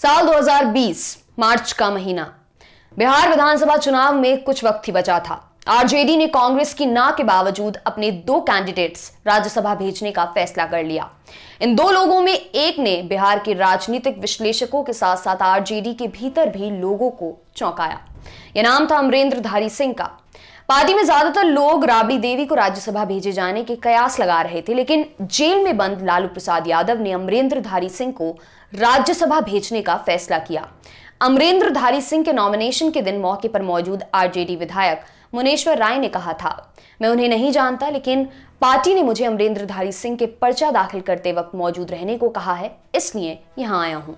साल 2020 मार्च का महीना। बिहार विधानसभा चुनाव में कुछ वक्त ही बचा था। आरजेडी ने कांग्रेस की ना के बावजूद अपने 2 कैंडिडेट्स राज्यसभा भेजने का फैसला कर लिया। इन 2 लोगों में एक ने बिहार के राजनीतिक विश्लेषकों के साथ साथ आरजेडी के भीतर भी लोगों को चौंकाया। यह नाम था अमरेंद्रधारी सिंह का। पार्टी में ज्यादातर लोग राबड़ी देवी को राज्यसभा भेजे जाने के कयास लगा रहे थे, लेकिन जेल में बंद लालू प्रसाद यादव ने अमरेंद्रधारी सिंह को राज्यसभा भेजने का फैसला किया। अमरेंद्रधारी सिंह के नॉमिनेशन के दिन मौके पर मौजूद आरजेडी विधायक मुनेश्वर राय ने कहा था, मैं उन्हें नहीं जानता, लेकिन पार्टी ने मुझे अमरेंद्रधारी सिंह के पर्चा दाखिल करते वक्त मौजूद रहने को कहा है, इसलिए यहां आया हूं।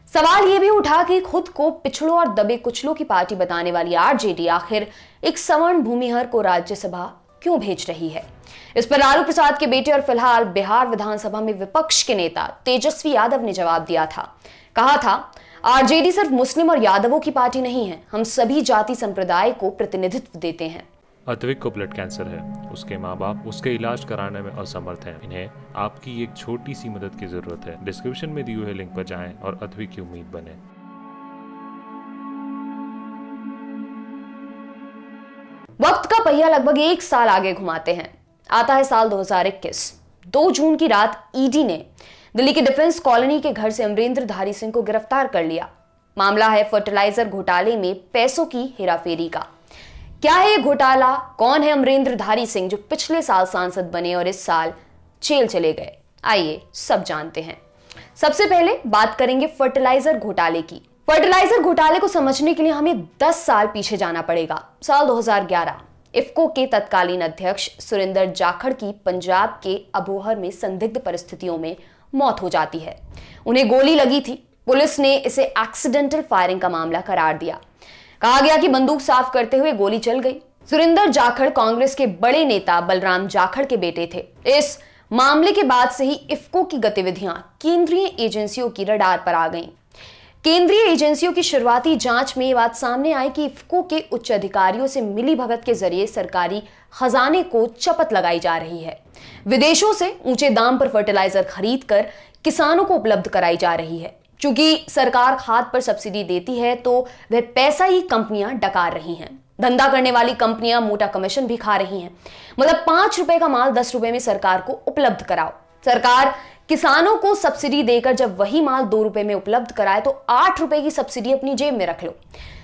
सवाल यह भी उठा कि खुद को पिछड़ों और दबे कुचलों की पार्टी बताने वाली आरजेडी आखिर एक सवर्ण भूमिहर को राज्यसभा क्यों भेज रही है। इस पर लालू प्रसाद के बेटे और फिलहाल बिहार विधानसभा में विपक्ष के नेता तेजस्वी यादव ने जवाब दिया था। कहा था, आरजेडी सिर्फ मुस्लिम और यादवों की पार्टी नहीं है, हम सभी जाति संप्रदाय को प्रतिनिधित्व देते हैं। अद्विक को ब्लड कैंसर है। उसके माँ बाप उसके इलाज कराने में असमर्थ हैं। इन्हें आपकी एक छोटी सी मदद की जरूरत है। डिस्क्रिप्शन में दिए हुए लिंक पर जाएं और अद्विक की उम्मीद बने। वक्त का पहिया लगभग 1 साल आगे घुमाते हैं। आता है साल 2021। 2 जून की रात ईडी ने दिल्ली के डिफेंस कॉलोनी के घर से अमरेंद्रधारी सिंह को गिरफ्तार कर लिया। मामला है फर्टिलाइजर घोटाले में पैसों की हेराफेरी का। क्या है यह घोटाला? कौन है अमरेंद्रधारी सिंह जो पिछले साल सांसद बने और इस साल जेल चले गए? आइए सब जानते हैं। सबसे पहले बात करेंगे फर्टिलाइजर घोटाले की। फर्टिलाइजर घोटाले को समझने के लिए हमें 10 साल पीछे जाना पड़ेगा। साल 2011 इफ्को के तत्कालीन अध्यक्ष सुरिंदर जाखड़ की पंजाब के अबोहर में संदिग्ध परिस्थितियों में मौत हो जाती है। उन्हें गोली लगी थी। पुलिस ने इसे एक्सीडेंटल फायरिंग का मामला करार दिया। कहा गया कि बंदूक साफ करते हुए गोली चल गई। सुरिंदर जाखड़ कांग्रेस के बड़े नेता बलराम जाखड़ के बेटे थे। इस मामले के बाद से ही इफ्को की गतिविधियां केंद्रीय एजेंसियों की रडार पर आ गईं। केंद्रीय एजेंसियों की शुरुआती जांच में यह बात सामने आई कि इफ्को के उच्च अधिकारियों से मिलीभगत के जरिए सरकारी खजाने को चपत लगाई जा रही है। विदेशों से ऊंचे दाम पर फर्टिलाइजर खरीदकर किसानों को उपलब्ध कराई जा रही है। चूंकि सरकार खाद पर सब्सिडी देती है तो वह पैसा ही कंपनियां डकार रही हैं। धंधा करने वाली कंपनियां मोटा कमीशन भी खा रही हैं। मतलब 5 रुपए का माल 10 रुपए में सरकार को उपलब्ध कराओ। सरकार किसानों को सब्सिडी देकर जब वही माल 2 रुपए में उपलब्ध कराए तो 8 रुपए की सब्सिडी अपनी जेब में रख लो।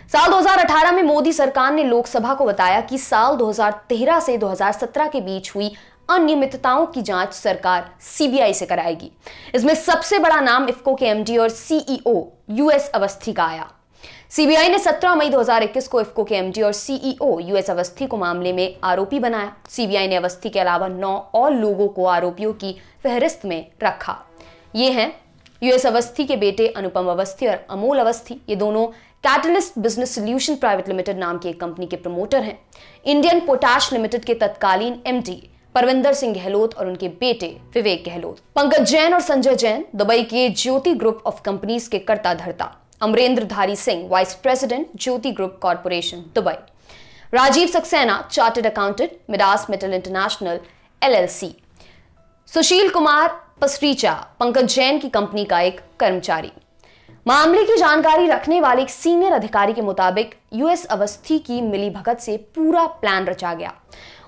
साल 2018 में मोदी सरकार ने लोकसभा को बताया कि साल 2013 से 2017 के बीच हुई अनियमितताओं की जांच सरकार सीबीआई से कराएगी। इसमें सबसे बड़ा नाम इफ्को के एमडी और सीईओ यूएस अवस्थी का आया। सीबीआई ने 17 मई 2021 को इफ्को के एमडी और सीईओ यूएस अवस्थी को मामले में आरोपी बनाया। सीबीआई ने अवस्थी के अलावा 9 और लोगों को आरोपियों की फहरिस्त में रखा। ये हैं यूएस अवस्थी के बेटे अनुपम अवस्थी और अमोल अवस्थी। ये दोनों catalyst business solution private limited नाम की एक कंपनी के प्रमोटर हैं। इंडियन पोटाश लिमिटेड के तत्कालीन एमडी परविंदर सिंह गहलोत और उनके बेटे विवेक गहलोत। पंकज जैन और संजय जैन दुबई के ज्योति ग्रुप ऑफ कंपनीज के कर्ता धर्ता। Amarendradhari Singh vice president Jyoti group corporation Dubai. Rajeev Saxena chartered accountant Midas metal international LLC. Sushil Kumar Pasricha Pankaj Jain की कंपनी का एक कर्मचारी। मामले की जानकारी रखने वाले एक सीनियर अधिकारी के मुताबिक यूएस अवस्थी की मिलीभगत से पूरा प्लान रचा गया।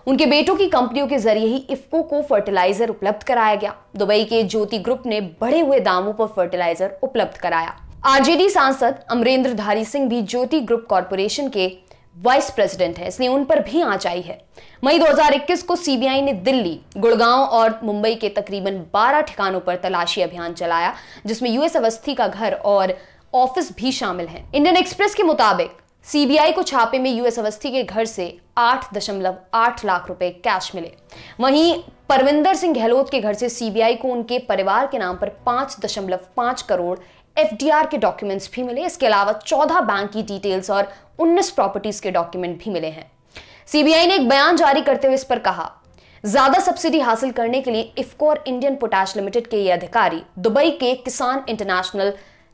उनके बेटों की कंपनियों के जरिए ही इफ्को को फर्टिलाइजर उपलब्ध कराया गया। दुबई के ज्योति ग्रुप ने बढ़े हुए दामों पर फर्टिलाइजर उपलब्ध कराया। आरजेडी सांसद अमरेंद्रधारी सिंह भी ज्योति ग्रुप कॉर्पोरेशन के वाइस प्रेसिडेंट है, इसलिए उन पर भी आंच आई है। मई 2021 को सीबीआई ने दिल्ली, गुड़गांव और मुंबई के तकरीबन 12 ठिकानों पर तलाशी अभियान चलाया, जिसमें यूएस अवस्थी का घर और ऑफिस भी शामिल है। इंडियन एक्सप्रेस के मुताबिक सीबीआई को छापे में यूएस अवस्थी के घर से 8.8 लाख रुपए कैश मिले। वहीं परविंदर सिंह गहलोत के घर से सीबीआई को उनके परिवार के नाम पर 5.5 करोड़ एफडीआर के डॉक्यूमेंट्स भी मिले। इसके अलावा 14 बैंक की डिटेल्स और 19 प्रॉपर्टीज के डॉक्यूमेंट भी मिले हैं। सीबीआई ने एक बयान जारी करते हुए इस पर कहा, ज्यादा सब्सिडी हासिल करने के लिए इफ्को और इंडियन पोटाश लिमिटेड के ये अधिकारी दुबई के किसान इंटरनेशनल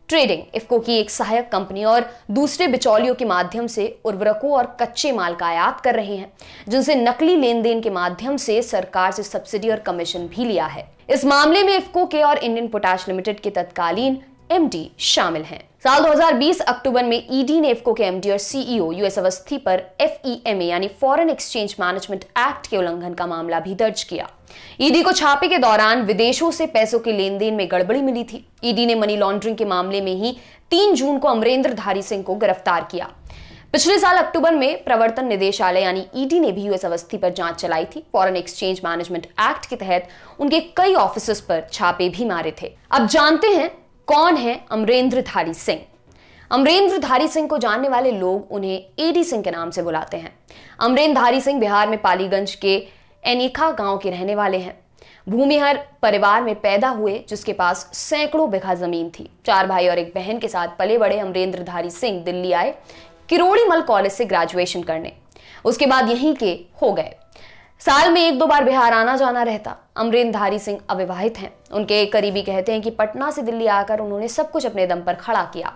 ट्रेडिंग, इफ्को की एक सहायक कंपनी और दूसरे बिचौलियों के माध्यम से उर्वरकों और कच्चे माल का आयात कर रहे हैं, जिनसे नकली लेन देन के माध्यम से सरकार से सब्सिडी और कमीशन भी लिया है। इस मामले में इफ्को के और इंडियन पोटाश लिमिटेड के तत्कालीन एमडी शामिल हैं। साल 2020 अक्टूबर में ईडी ने इफको के एमडी और सीईओ यूएस अवस्थी पर FEMA यानी फॉरेन एक्सचेंज मैनेजमेंट एक्ट के उल्लंघन का मामला भी दर्ज किया। ईडी को छापे के दौरान विदेशों से पैसों के लेन देन में गड़बड़ी मिली थी। ईडी ने मनी लॉन्ड्रिंग के मामले में ही 3 जून को अमरेंद्र धारी सिंह को गिरफ्तार किया। पिछले साल अक्टूबर में प्रवर्तन निदेशालय यानी ईडी ने भी यूएस अवस्थी पर जांच चलाई थी। फॉरेन एक्सचेंज मैनेजमेंट एक्ट के तहत उनके कई ऑफिसेस पर छापे भी मारे थे। अब जानते हैं कौन है अमरेंद्र धारी सिंह। अमरेंद्र धारी सिंह को जानने वाले लोग उन्हें एडी सिंह के नाम से बुलाते हैं। अमरेंद्र धारी सिंह बिहार में पालीगंज के एनिखा गांव के रहने वाले हैं। भूमिहर परिवार में पैदा हुए, जिसके पास सैकड़ों बीघा जमीन थी। 4 भाई और 1 बहन के साथ पले बड़े अमरेंद्र धारी सिंह दिल्ली आए किरोड़ी मल कॉलेज से ग्रेजुएशन करने। उसके बाद यहीं के हो गए। साल में 1-2 बार बिहार आना जाना रहता। अमरेंद्र धारी सिंह अविवाहित हैं। उनके एक करीबी कहते हैं कि पटना से दिल्ली आकर उन्होंने सब कुछ अपने दम पर खड़ा किया।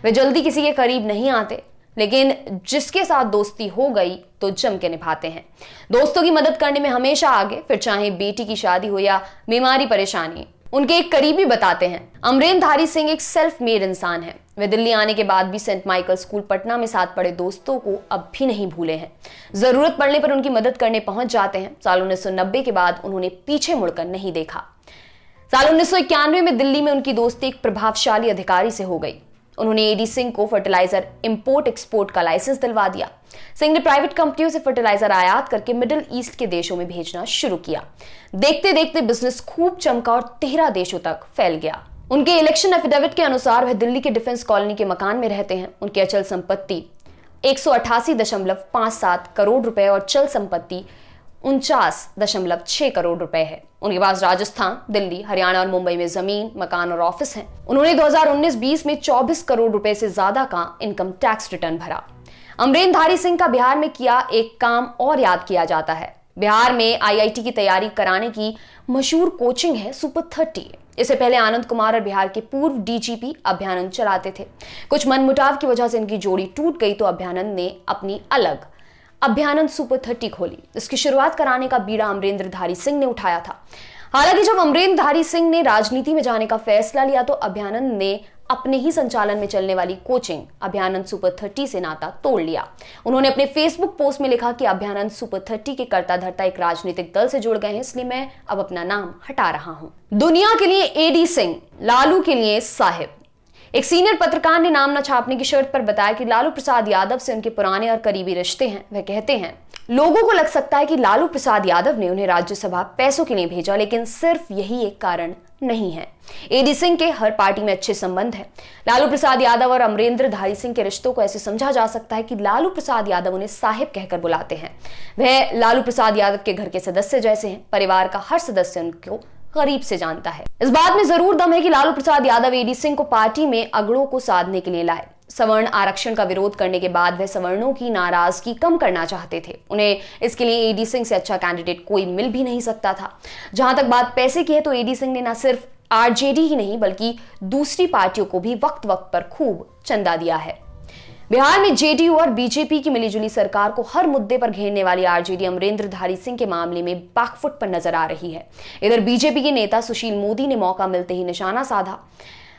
वे जल्दी किसी के करीब नहीं आते, लेकिन जिसके साथ दोस्ती हो गई तो जम के निभाते हैं। दोस्तों की मदद करने में हमेशा आगे, फिर चाहे बेटी की शादी हो या बीमारी परेशानी। उनके एक करीबी बताते हैं, अमरेंद्र धारी सिंह एक सेल्फ मेड इंसान है। वे दिल्ली आने के बाद भी सेंट माइकल स्कूल पटना में साथ पढ़े दोस्तों को अब भी नहीं भूले हैं। जरूरत पड़ने पर उनकी मदद करने पहुंच जाते हैं। साल 1990 के बाद उन्होंने पीछे मुड़कर नहीं देखा। साल 1991 में दिल्ली में उनकी दोस्ती एक प्रभावशाली अधिकारी से हो गई। उन्होंने एडी सिंह को फर्टिलाइजर इंपोर्ट एक्सपोर्ट का लाइसेंस दिलवा दिया। सिंह ने प्राइवेट कंपनियों से फर्टिलाइजर आयात करके मिडिल ईस्ट के देशों में भेजना शुरू किया। देखते देखते बिजनेस खूब चमका और 13 देशों तक फैल गया। उनके इलेक्शन एफिडेविट के अनुसार वह दिल्ली के डिफेंस कॉलोनी के मकान में रहते हैं। उनकी अचल संपत्ति 188.57 करोड़ रुपए और चल संपत्ति 49.6 करोड़ रुपए है। उनके पास राजस्थान, दिल्ली, हरियाणा और मुंबई में जमीन, मकान और ऑफिस हैं। उन्होंने 2019-20 में 24 करोड़ रुपए से ज्यादा का इनकम टैक्स रिटर्न भरा। अमरेंद्र धारी सिंह का बिहार में किया एक काम और याद किया जाता है। बिहार में IIT की तैयारी कराने की मशहूर कोचिंग है सुपर 30। इससे पहले आनंद कुमार और बिहार के पूर्व DGP अभ्यानंद चलाते थे। कुछ मनमुटाव की वजह से इनकी जोड़ी टूट गई तो अभ्यानंद ने अपनी अलग अभ्यानंद सुपर 30 खोली। इसकी शुरुआत कराने का बीड़ा अमरेंद्र धारी सिंह ने उठाया था। हालांकि जब अमरेंद्र धारी सिंह ने राजनीति में जाने का फैसला लिया तो अभ्यानंद ने अपने ही संचालन में चलने वाली कोचिंग अभ्यानंद सुपर 30 से नाता तोड़ लिया। उन्होंने अपने फेसबुक पोस्ट में लिखा कि अभ्यानंद सुपर 30 के कर्ता धर्ता एक राजनीतिक दल से जुड़ गए हैं, इसलिए मैं अब अपना नाम हटा रहा हूं। दुनिया के लिए एडी सिंह, लालू के लिए साहिब। एक सीनियर पत्रकार ने नाम न छापने की शर्त पर बताया कि लालू प्रसाद यादव से उनके पुराने और करीबी रिश्ते हैं। वह कहते हैं, लोगों को लग सकता है कि लालू प्रसाद यादव ने उन्हें राज्यसभा पैसों के लिए भेजा, लेकिन सिर्फ यही एक कारण नहीं है। एडी सिंह के हर पार्टी में अच्छे संबंध हैं। लालू प्रसाद यादव और अमरेंद्र धारी सिंह के रिश्तों को ऐसे समझा जा सकता है कि लालू प्रसाद यादव उन्हें साहिब कहकर बुलाते हैं। वह लालू प्रसाद यादव के घर के सदस्य जैसे हैं। परिवार का हर सदस्य उनको करीब से जानता है। इस बात में जरूर दम है कि लालू प्रसाद यादव एडी सिंह को पार्टी में अगड़ों को साधने के लिए लाए। सवर्ण आरक्षण का विरोध करने के बाद वह सवर्णों की नाराजगी कम करना चाहते थे। उन्हें इसके लिए एडी सिंह से अच्छा कैंडिडेट कोई मिल भी नहीं सकता था। जहां तक बात पैसे की है तो एडी सिंह ने न सिर्फ आरजेडी ही नहीं बल्कि दूसरी पार्टियों को भी वक्त वक्त पर खूब चंदा दिया है। बिहार में जेडीयू और बीजेपी की मिलीजुली सरकार को हर मुद्दे पर घेरने वाली आरजेडी अमरेंद्र धारी सिंह के मामले में बैकफुट पर नजर आ रही है। इधर बीजेपी के नेता सुशील मोदी ने मौका मिलते ही निशाना साधा।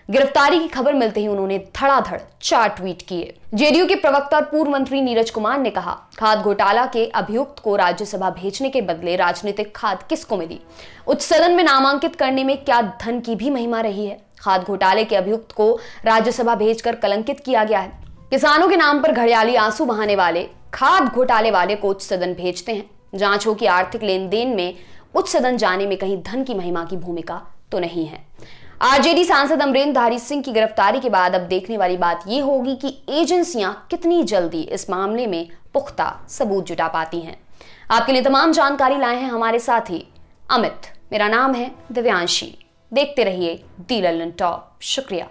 गिरफ्तारी की खबर मिलते ही उन्होंने धड़ाधड़ 4 ट्वीट किए। जेडीयू के प्रवक्ता और पूर्व मंत्री नीरज कुमार ने कहा, खाद घोटाला के अभियुक्त को राज्यसभा भेजने के बदले राजनीतिक खाद किसको मिली? उच्च सदन में नामांकित करने में क्या धन की भी महिमा रही है? खाद घोटाले के अभियुक्त को राज्यसभा भेजकर कलंकित किया गया है। किसानों के नाम पर घड़ियाली आंसू बहाने वाले खाद घोटाले वाले को उच्च सदन भेजते हैं। जांच हो कि आर्थिक लेन देन में उच्च सदन जाने में कहीं धन की महिमा की भूमिका तो नहीं है। आरजेडी सांसद अमरेंद्र धारी सिंह की गिरफ्तारी के बाद अब देखने वाली बात यह होगी कि एजेंसियां कितनी जल्दी इस मामले में पुख्ता सबूत जुटा पाती हैं। आपके लिए तमाम जानकारी लाए हैं हमारे साथी अमित। मेरा नाम है दिव्यांशी। देखते रहिए दी लल्लन टॉप। शुक्रिया।